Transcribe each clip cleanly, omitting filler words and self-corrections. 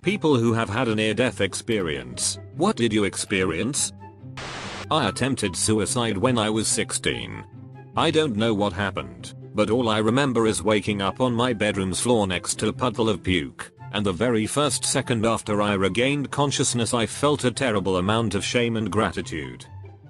People who have had a near-death experience, what did you experience? I attempted suicide when I was 16. I don't know what happened, but all I remember is waking up on my bedroom's floor next to a puddle of puke, and the very first second after I regained consciousness I felt a terrible amount of shame and gratitude.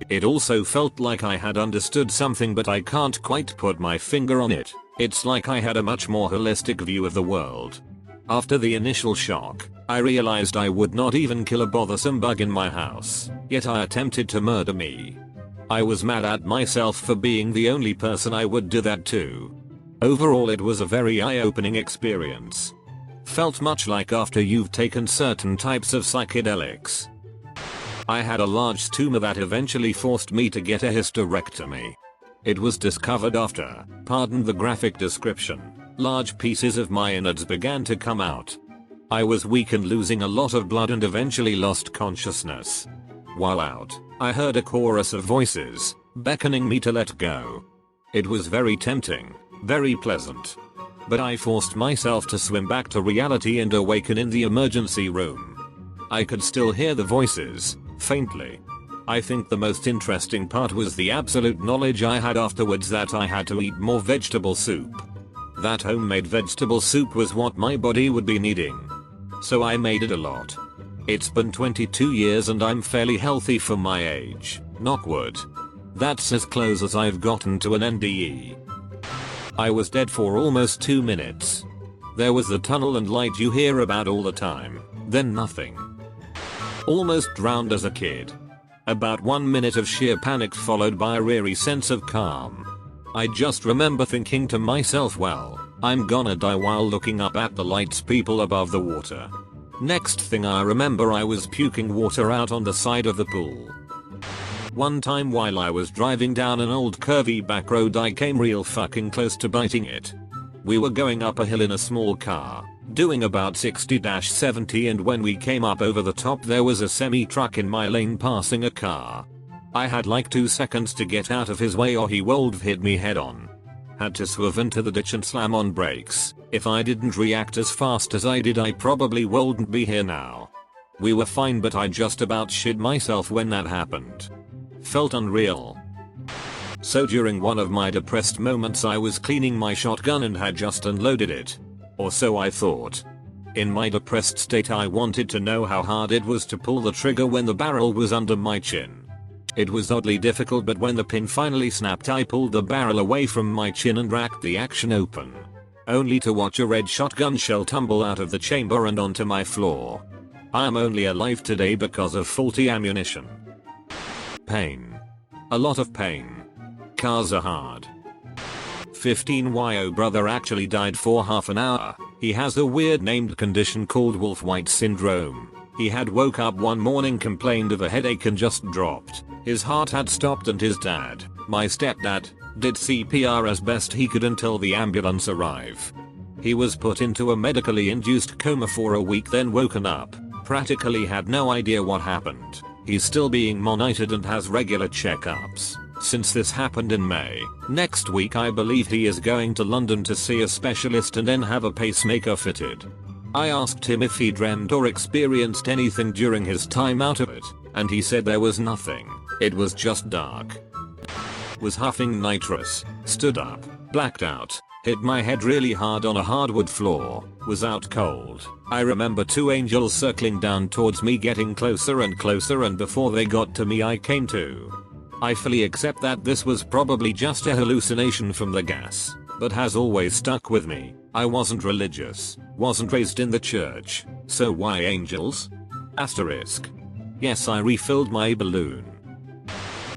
It also felt like I had understood something, but I can't quite put my finger on it. It's like I had a much more holistic view of the world. After the initial shock, I realized I would not even kill a bothersome bug in my house, yet I attempted to murder me. I was mad at myself for being the only person I would do that to. Overall, it was a very eye-opening experience. Felt much like after you've taken certain types of psychedelics. I had a large tumor that eventually forced me to get a hysterectomy. It was discovered after, pardon the graphic description, large pieces of my innards began to come out. I was weak and losing a lot of blood and eventually lost consciousness. While out, I heard a chorus of voices, beckoning me to let go. It was very tempting, very pleasant. But I forced myself to swim back to reality and awaken in the emergency room. I could still hear the voices, faintly. I think the most interesting part was the absolute knowledge I had afterwards that I had to eat more vegetable soup. That homemade vegetable soup was what my body would be needing. So I made it a lot. It's been 22 years and I'm fairly healthy for my age, knock wood. That's as close as I've gotten to an NDE. I was dead for almost 2 minutes. There was the tunnel and light you hear about all the time, then nothing. Almost drowned as a kid. About 1 minute of sheer panic followed by a eerie sense of calm. I just remember thinking to myself, well, I'm gonna die, while looking up at the lights people above the water. Next thing I remember, I was puking water out on the side of the pool. One time while I was driving down an old curvy back road, I came real fucking close to biting it. We were going up a hill in a small car, doing about 60-70, and when we came up over the top there was a semi-truck in my lane passing a car. I had like 2 seconds to get out of his way or he would have hit me head on. Had to swerve into the ditch and slam on brakes. If I didn't react as fast as I did, I probably wouldn't be here now. We were fine, but I just about shit myself when that happened. Felt unreal. So during one of my depressed moments I was cleaning my shotgun and had just unloaded it. Or so I thought. In my depressed state I wanted to know how hard it was to pull the trigger when the barrel was under my chin. It was oddly difficult, but when the pin finally snapped I pulled the barrel away from my chin and racked the action open. Only to watch a red shotgun shell tumble out of the chamber and onto my floor. I am only alive today because of faulty ammunition. Pain. A lot of pain. Cars are hard. 15-year brother actually died for half an hour. He has a weird named condition called Wolf-White syndrome. He had woke up one morning, complained of a headache and just dropped. His heart had stopped and his dad, my stepdad, did CPR as best he could until the ambulance arrived. He was put into a medically induced coma for a week, then woken up. Practically had no idea what happened. He's still being monitored and has regular checkups. Since this happened in May, next week I believe he is going to London to see a specialist and then have a pacemaker fitted. I asked him if he dreamt or experienced anything during his time out of it, and he said there was nothing, it was just dark. Was huffing nitrous, stood up, blacked out, hit my head really hard on a hardwood floor, was out cold. I remember 2 angels circling down towards me, getting closer and closer, and before they got to me I came to. I fully accept that this was probably just a hallucination from the gas, but has always stuck with me. I wasn't religious, wasn't raised in the church, so why angels? Asterisk. Yes, I refilled my balloon.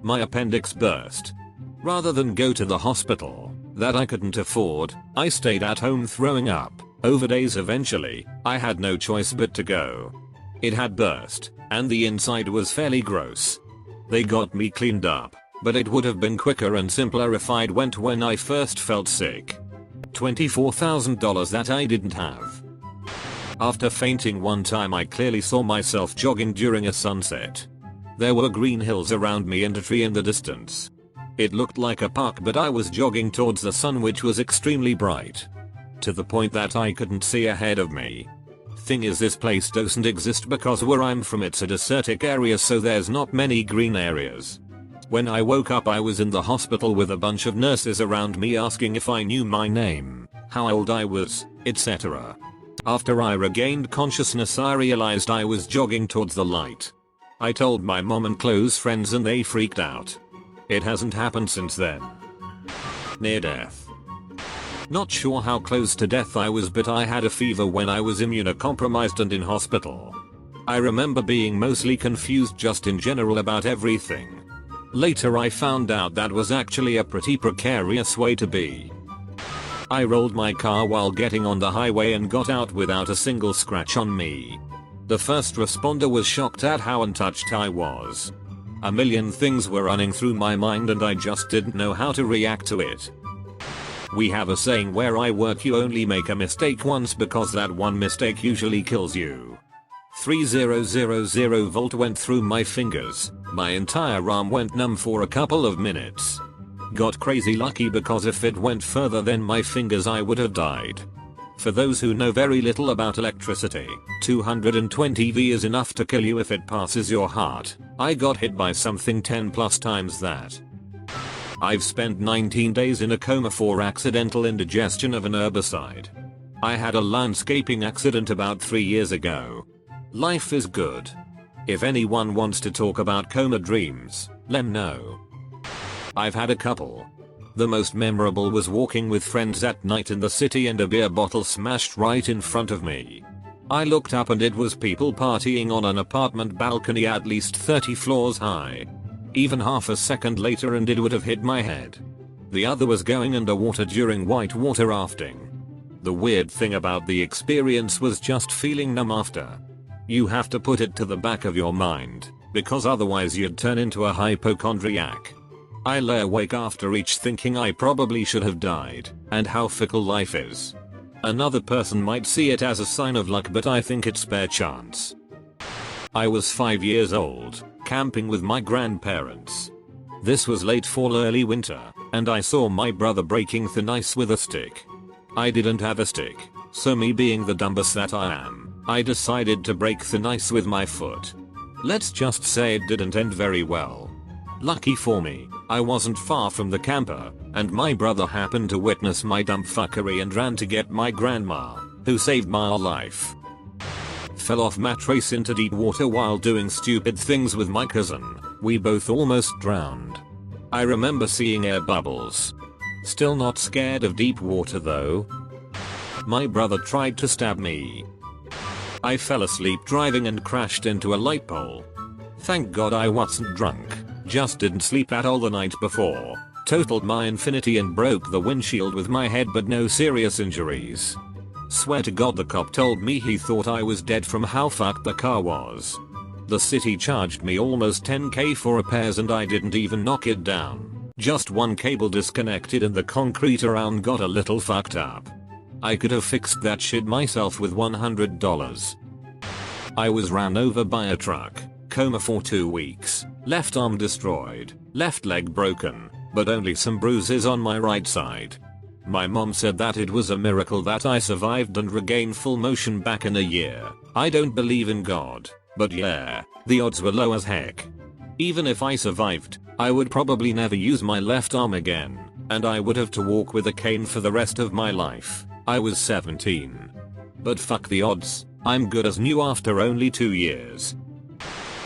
My appendix burst. Rather than go to the hospital, that I couldn't afford, I stayed at home throwing up. Over days eventually, I had no choice but to go. It had burst, and the inside was fairly gross. They got me cleaned up, but it would have been quicker and simpler if I'd went when I first felt sick. $24,000 that I didn't have. After fainting one time I clearly saw myself jogging during a sunset. There were green hills around me and a tree in the distance. It looked like a park, but I was jogging towards the sun, which was extremely bright. To the point that I couldn't see ahead of me. Thing is, this place doesn't exist because where I'm from it's a desertic area, so there's not many green areas. When I woke up I was in the hospital with a bunch of nurses around me asking if I knew my name, how old I was, etc. After I regained consciousness I realized I was jogging towards the light. I told my mom and close friends and they freaked out. It hasn't happened since then. Near death. Not sure how close to death I was, but I had a fever when I was immunocompromised and in hospital. I remember being mostly confused just in general about everything. Later I found out that was actually a pretty precarious way to be. I rolled my car while getting on the highway and got out without a single scratch on me. The first responder was shocked at how untouched I was. A million things were running through my mind and I just didn't know how to react to it. We have a saying where I work, you only make a mistake once because that one mistake usually kills you. 3000 volt went through my fingers, my entire arm went numb for a couple of minutes. Got crazy lucky because if it went further than my fingers I would have died. For those who know very little about electricity, 220 V is enough to kill you if it passes your heart. I got hit by something 10 plus times that. I've spent 19 days in a coma for accidental indigestion of an herbicide. I had a landscaping accident about 3 years ago. Life is good. If anyone wants to talk about coma dreams, let me know. I've had a couple. The most memorable was walking with friends at night in the city and a beer bottle smashed right in front of me. I looked up and it was people partying on an apartment balcony at least 30 floors high. Even half a second later and it would have hit my head. The other was going underwater during whitewater rafting. The weird thing about the experience was just feeling numb after. You have to put it to the back of your mind, because otherwise you'd turn into a hypochondriac. I lay awake after each thinking I probably should have died, and how fickle life is. Another person might see it as a sign of luck, but I think it's bare chance. I was 5 years old, camping with my grandparents. This was late fall early winter, and I saw my brother breaking thin ice with a stick. I didn't have a stick, so me being the dumbass that I am, I decided to break thin ice with my foot. Let's just say it didn't end very well. Lucky for me, I wasn't far from the camper, and my brother happened to witness my dumb fuckery and ran to get my grandma, who saved my life. Fell off mattress into deep water while doing stupid things with my cousin. We both almost drowned. I remember seeing air bubbles. Still not scared of deep water though. My brother tried to stab me. I fell asleep driving and crashed into a light pole. Thank God I wasn't drunk, just didn't sleep at all the night before. Totaled my Infinity and broke the windshield with my head, but no serious injuries. Swear to God the cop told me he thought I was dead from how fucked the car was. The city charged me almost 10k for repairs and I didn't even knock it down. Just one cable disconnected and the concrete around got a little fucked up. I could have fixed that shit myself with $100. I was ran over by a truck, coma for 2 weeks, left arm destroyed, left leg broken, but only some bruises on my right side. My mom said that it was a miracle that I survived and regained full motion back in a year. I don't believe in God, but yeah, the odds were low as heck. Even if I survived, I would probably never use my left arm again, and I would have to walk with a cane for the rest of my life. I was 17. But fuck the odds, I'm good as new after only 2 years.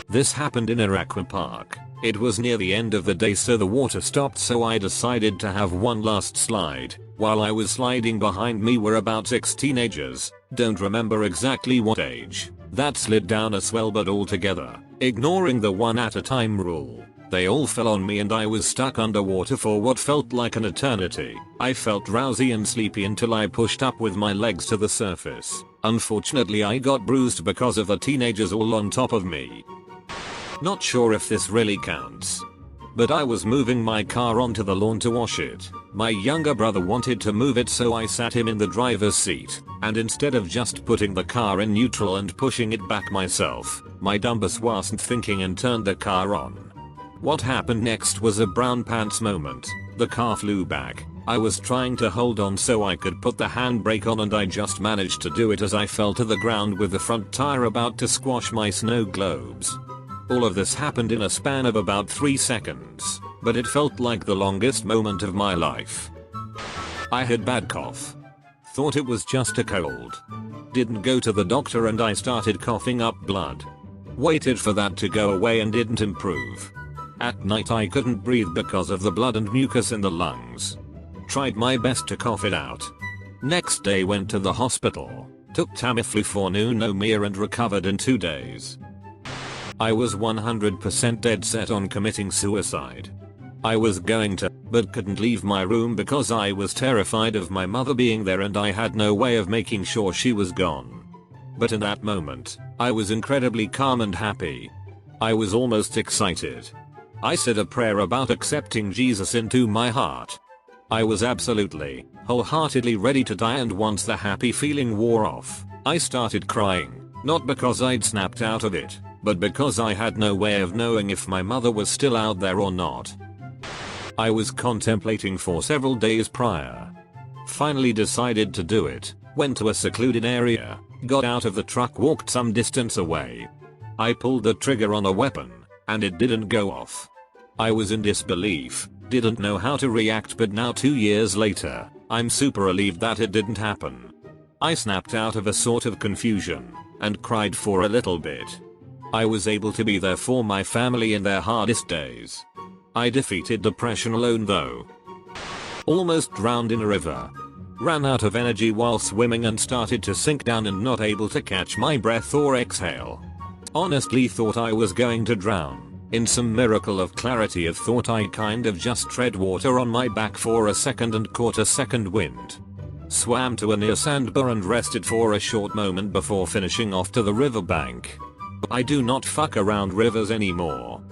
This happened in an aqua park. It was near the end of the day so the water stopped, so I decided to have one last slide. While I was sliding, behind me were about 6 teenagers, don't remember exactly what age, that slid down a swell, but all together, ignoring the one at a time rule. They all fell on me and I was stuck underwater for what felt like an eternity. I felt drowsy and sleepy until I pushed up with my legs to the surface. Unfortunately I got bruised because of the teenagers all on top of me. Not sure if this really counts, but I was moving my car onto the lawn to wash it. My younger brother wanted to move it, so I sat him in the driver's seat, and instead of just putting the car in neutral and pushing it back myself, my dumbass wasn't thinking and turned the car on. What happened next was a brown pants moment. The car flew back, I was trying to hold on so I could put the handbrake on, and I just managed to do it as I fell to the ground with the front tire about to squash my snow globes. All of this happened in a span of about 3 seconds, but it felt like the longest moment of my life. I had bad cough. Thought it was just a cold. Didn't go to the doctor and I started coughing up blood. Waited for that to go away and didn't improve. At night I couldn't breathe because of the blood and mucus in the lungs. Tried my best to cough it out. Next day went to the hospital, took Tamiflu for pneumonia and recovered in 2 days. I was 100% dead set on committing suicide. I was going to, but couldn't leave my room because I was terrified of my mother being there and I had no way of making sure she was gone. But in that moment, I was incredibly calm and happy. I was almost excited. I said a prayer about accepting Jesus into my heart. I was absolutely, wholeheartedly ready to die, and once the happy feeling wore off, I started crying, not because I'd snapped out of it, but because I had no way of knowing if my mother was still out there or not. I was contemplating for several days prior. Finally decided to do it, went to a secluded area, got out of the truck, walked some distance away. I pulled the trigger on a weapon, and it didn't go off. I was in disbelief, didn't know how to react, but now 2 years later, I'm super relieved that it didn't happen. I snapped out of a sort of confusion, and cried for a little bit. I was able to be there for my family in their hardest days. I defeated depression alone though. Almost drowned in a river. Ran out of energy while swimming and started to sink down and not able to catch my breath or exhale. Honestly thought I was going to drown. In some miracle of clarity of thought I kind of just tread water on my back for a second and caught a second wind. Swam to a near sandbar and rested for a short moment before finishing off to the riverbank. I do not fuck around rivers anymore.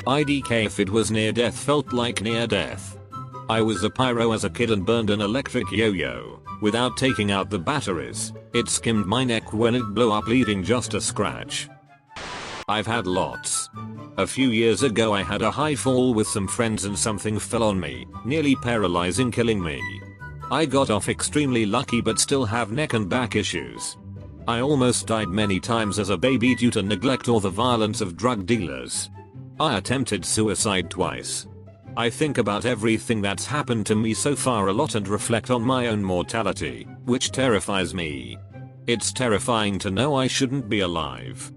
IDK, if it was near death, felt like near death. I was a pyro as a kid and burned an electric yo-yo. Without taking out the batteries, it skimmed my neck when it blew up, leaving just a scratch. I've had lots. A few years ago I had a high fall with some friends and something fell on me, nearly paralyzing, killing me. I got off extremely lucky but still have neck and back issues. I almost died many times as a baby due to neglect or the violence of drug dealers. I attempted suicide twice. I think about everything that's happened to me so far a lot and reflect on my own mortality, which terrifies me. It's terrifying to know I shouldn't be alive.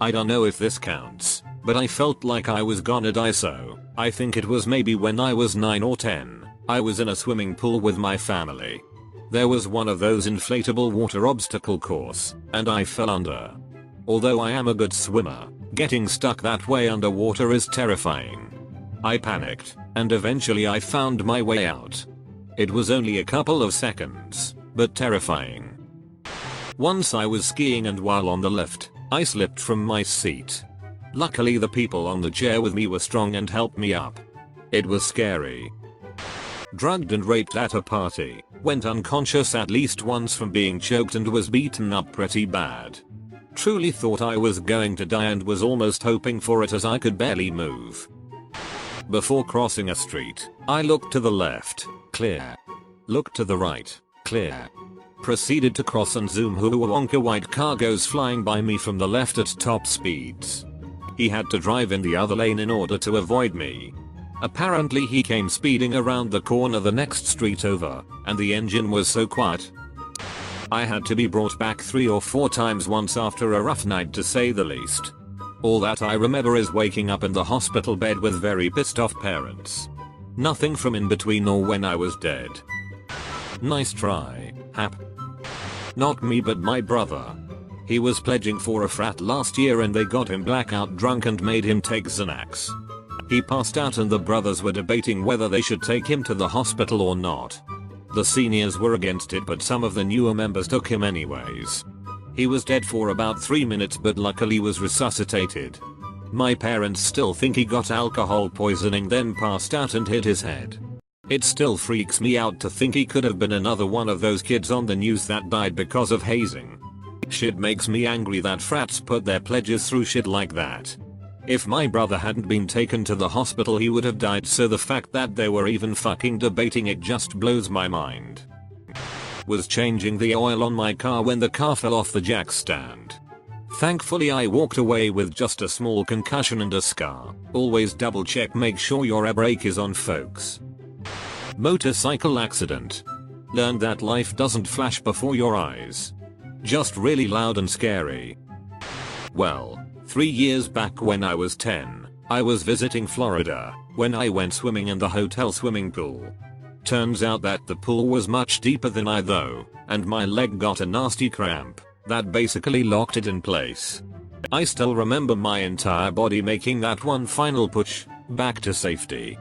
I don't know if this counts, but I felt like I was gonna die, so I think it was maybe when I was 9 or 10. I was in a swimming pool with my family. There was one of those inflatable water obstacle course, and I fell under. Although I am a good swimmer, getting stuck that way underwater is terrifying. I panicked, and eventually I found my way out. It was only a couple of seconds, but terrifying. Once I was skiing and while on the lift, I slipped from my seat. Luckily the people on the chair with me were strong and helped me up. It was scary. Drugged and raped at a party, went unconscious at least once from being choked and was beaten up pretty bad. Truly thought I was going to die and was almost hoping for it as I could barely move. Before crossing a street, I looked to the left, clear. Looked to the right, clear. Proceeded to cross and zoom. Wonka white car goes flying by me from the left at top speeds. He had to drive in the other lane in order to avoid me. Apparently he came speeding around the corner the next street over, and the engine was so quiet. I had to be brought back 3 or 4 times once after a rough night to say the least. All that I remember is waking up in the hospital bed with very pissed off parents. Nothing from in between or when I was dead. Nice try, Hap. Not me but my brother. He was pledging for a frat last year and they got him blackout drunk and made him take Xanax. He passed out and the brothers were debating whether they should take him to the hospital or not. The seniors were against it but some of the newer members took him anyways. He was dead for about 3 minutes but luckily was resuscitated. My parents still think he got alcohol poisoning then passed out and hit his head. It still freaks me out to think he could have been another one of those kids on the news that died because of hazing. Shit makes me angry that frats put their pledges through shit like that. If my brother hadn't been taken to the hospital he would have died, so the fact that they were even fucking debating it just blows my mind. Was changing the oil on my car when the car fell off the jack stand. Thankfully I walked away with just a small concussion and a scar. Always double check, make sure your air brake is on, folks. Motorcycle accident. Learned that life doesn't flash before your eyes. Just really loud and scary. Well, 3 years back when I was 10, I was visiting Florida when I went swimming in the hotel swimming pool. Turns out that the pool was much deeper than I though, and my leg got a nasty cramp that basically locked it in place. I still remember my entire body making that one final push back to safety.